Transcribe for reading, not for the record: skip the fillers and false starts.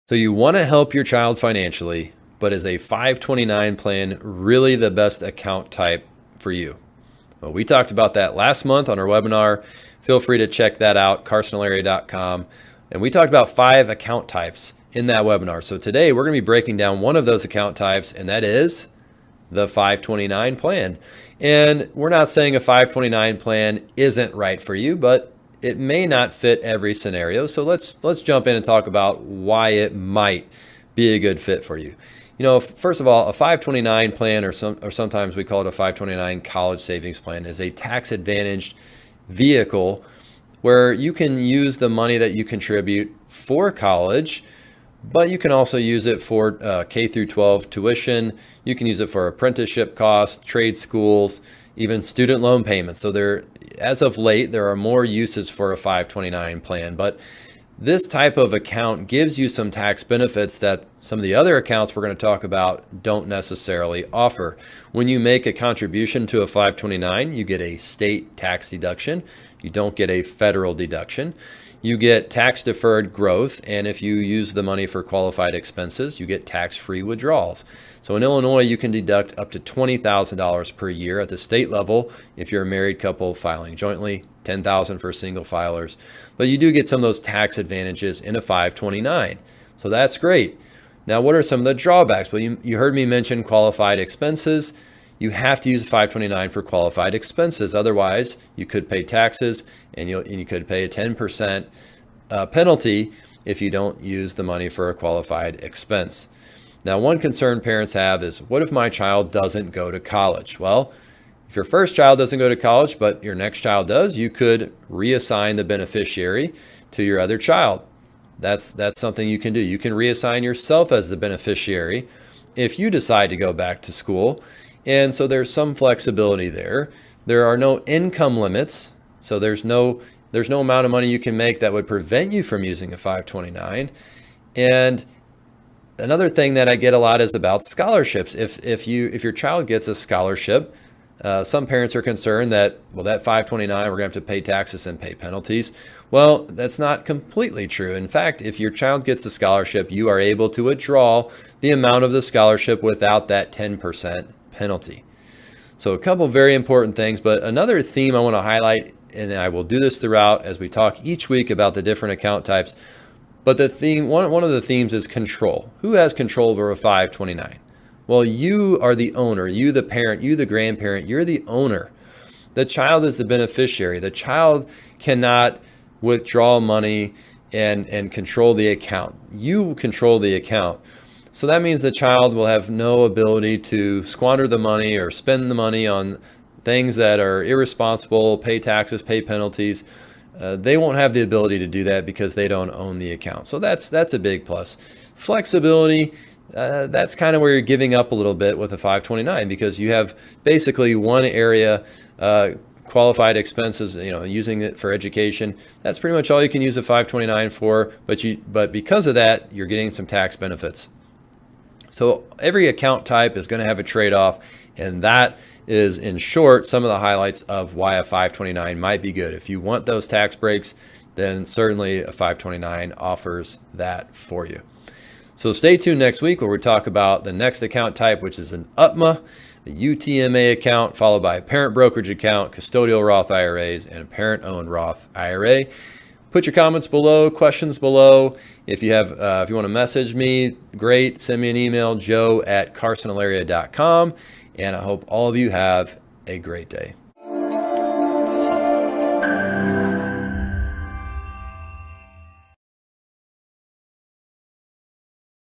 So you want to help your child financially, but is a 529 plan really the best account type for you? Well, we talked about that last month on our webinar. Feel free to check that out, CarsonAllaria.com. And we talked about 5 account types in that webinar. So today we're going to be breaking down one of those account types, and that is the 529 plan. And we're not saying a 529 plan isn't right for you, but it may not fit every scenario. So let's jump in and talk about why it might be a good fit for you. You know, first of all, a 529 plan, or sometimes we call it a 529 college savings plan, is a tax advantaged vehicle where you can use the money that you contribute for college, but you can also use it for K through 12 tuition. You can use it for apprenticeship costs, trade schools, even student loan payments. So as of late, there are more uses for a 529 plan, but this type of account gives you some tax benefits that some of the other accounts we're going to talk about don't necessarily offer. When you make a contribution to a 529, you get a state tax deduction. You don't get a federal deduction. You get tax deferred growth, and if you use the money for qualified expenses, you get tax-free withdrawals. So in Illinois, you can deduct up to $20,000 per year at the state level if you're a married couple filing jointly, $10,000 for single filers. But you do get some of those tax advantages in a 529. So that's great. Now, what are some of the drawbacks? Well, you heard me mention qualified expenses. You have to use 529 for qualified expenses. Otherwise, you could pay taxes, and you could pay a 10% penalty if you don't use the money for a qualified expense. Now, one concern parents have is, what if my child doesn't go to college? Well, if your first child doesn't go to college, but your next child does, you could reassign the beneficiary to your other child. That's something you can do. You can reassign yourself as the beneficiary if you decide to go back to school. And so there's some flexibility there. There are no income limits. So there's no amount of money you can make that would prevent you from using a 529. And another thing that I get a lot is about scholarships. If your child gets a scholarship, some parents are concerned that, well, that 529, we're going to have to pay taxes and pay penalties. Well, that's not completely true. In fact, if your child gets a scholarship, you are able to withdraw the amount of the scholarship without that 10% penalty. So a couple very important things, but another theme I want to highlight, and I will do this throughout as we talk each week about the different account types, but the theme, one of the themes is control. Who has control over a 529? Well, you are the owner, you the parent, you the grandparent, you're the owner. The child is the beneficiary. The child cannot withdraw money and control the account. You control the account. So that means the child will have no ability to squander the money or spend the money on things that are irresponsible, pay taxes, pay penalties. They won't have the ability to do that because they don't own the account. So that's a big plus. Flexibility, that's kind of where you're giving up a little bit with a 529 because you have basically one area, qualified expenses, using it for education. That's pretty much all you can use a 529 for, but because of that, you're getting some tax benefits. So every account type is going to have a trade-off, and that is, in short, some of the highlights of why a 529 might be good. If you want those tax breaks, then certainly a 529 offers that for you. So stay tuned next week where we talk about the next account type, which is an UTMA, a UTMA account, followed by a parent brokerage account, custodial Roth IRAs, and a parent-owned Roth IRA. Put your comments below, questions below. If you want to message me, great. Send me an email, joe@CarsonAllaria.com. And I hope all of you have a great day.